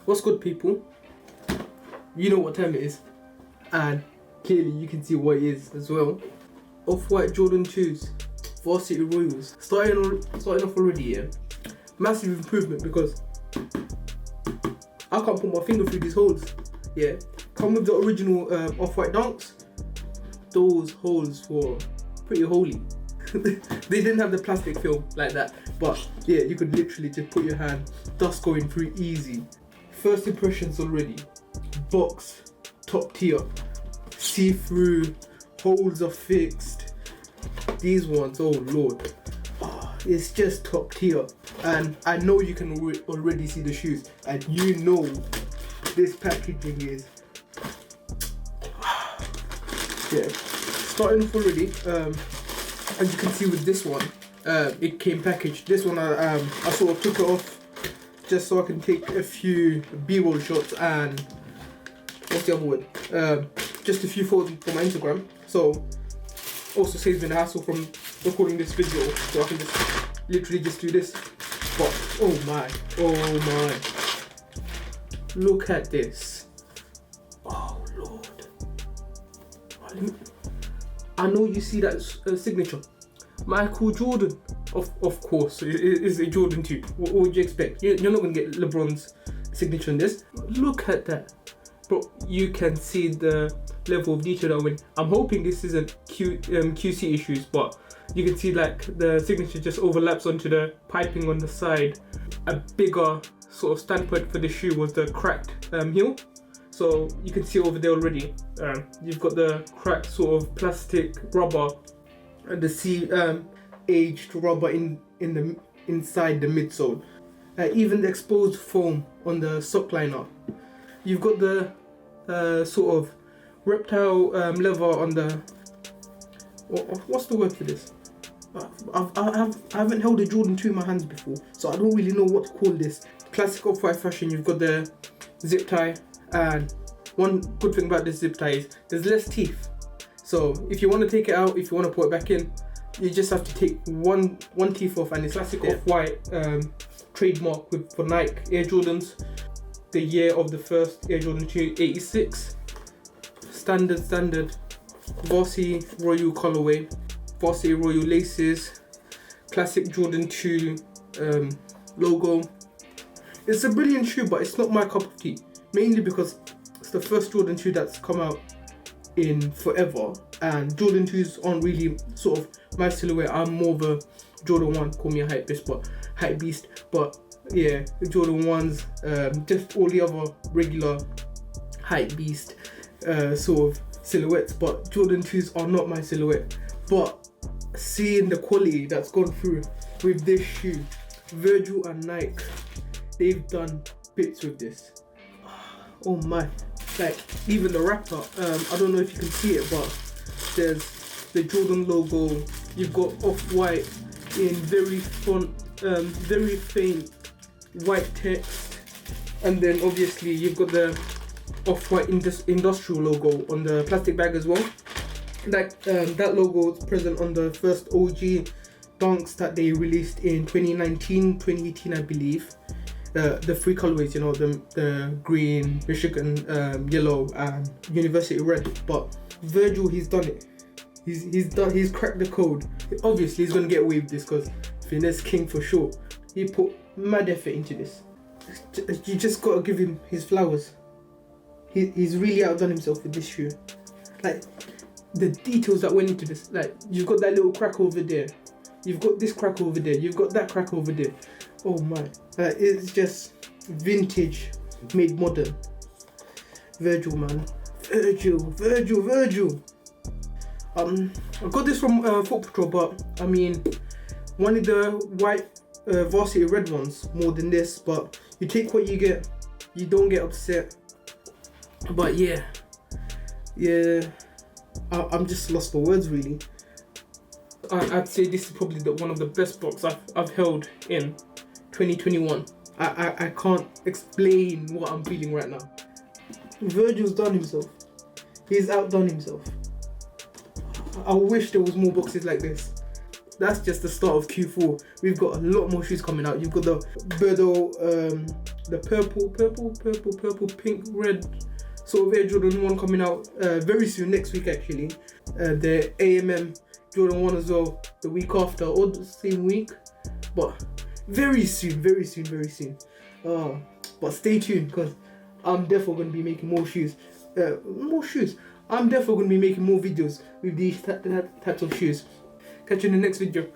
What's good, people? You know what time it is, and clearly you can see what it is as well. Off-white Jordan 2s, Varsity Royals. Starting off already, yeah. Massive improvement because I can't put my finger through these holes. Yeah, come with the original off-white dunks. Those holes were pretty holy. They didn't have the plastic film like that, but yeah, you could literally just put your hand, dust going through easy. First impressions already. Box, top tier, see-through, holes are fixed. These ones, oh lord, it's just top tier. And I know you can already see the shoes, and you know this packaging is yeah. Starting off already, as you can see with this one, it came packaged. This one I sort of took it off just so I can take a few B-roll shots and what's the other word? Just a few photos for my Instagram. So also saves me the hassle from recording this video, so I can just literally just do this. But oh my, look at this. Oh lord. I know you see that signature. Michael Jordan, of course, is a Jordan 2. What would you expect? You're not going to get LeBron's signature on this. Look at that. Bro, you can see the level of detail that went. I'm hoping this isn't QC issues, but you can see like the signature just overlaps onto the piping on the side. A bigger sort of standpoint for the shoe was the cracked heel. So you can see over there already, you've got the cracked sort of plastic rubber and the aged rubber inside the midsole. Even the exposed foam on the sock liner. You've got the sort of reptile leather on the. What's the word for this? I haven't held a Jordan 2 in my hands before, so I don't really know what to call this. Classic off-white fashion. You've got the zip tie, and one good thing about this zip tie is there's less teeth. So if you want to take it out, if you want to put it back in, you just have to take one teeth off, and it's classic off-white trademark for Nike Air Jordans. The year of the first Air Jordan 2, 86. Standard Varsity Royal colorway, Varsity Royal laces, classic Jordan 2 logo. It's a brilliant shoe, but it's not my cup of tea. Mainly because it's the first Jordan 2 that's come out in forever, and Jordan 2s aren't really sort of my silhouette. I'm more of a Jordan 1, call me a hype beast, but yeah, the Jordan 1s, just all the other regular hype beast sort of silhouettes, but Jordan 2s are not my silhouette. But seeing the quality that's gone through with this shoe, Virgil and Nike, they've done bits with this. Oh my, like even the wrapper, I don't know if you can see it, but there's the Jordan logo. You've got off-white in very faint white text, and then obviously you've got the off-white industrial logo on the plastic bag as well. That logo is present on the first OG dunks that they released in 2019, 2018 I believe. The three colorways, you know, the green, Michigan yellow, and University red. But Virgil, he's done it. He's cracked the code. Obviously he's gonna get away with this because finesse king for sure. He put mad effort into this. You just gotta give him his flowers. He's really outdone himself with this shoe. Like the details that went into this. Like you've got that little crack over there. You've got this crack over there. You've got that crack over there. Oh my! It's just vintage made modern. Virgil, man. Virgil. I got this from Foot Patrol, but I mean, wanted the white Varsity red ones more than this. But you take what you get. You don't get upset. But yeah, I'm just lost for words really. I'd say this is probably one of the best box I've held in 2021. I can't explain what I'm feeling right now. Virgil's done himself. He's outdone himself. I wish there was more boxes like this. that's just the start of Q4. We've got a lot more shoes coming out. You've got the Birdo, the purple, pink, red sort of Air Jordan 1 coming out very soon, next week actually. The AMM Jordan 1 as well, the week after, or the same week. But very soon. But stay tuned, because I'm definitely going to be making more shoes. I'm definitely going to be making more videos with these types of shoes. Catch you in the next video.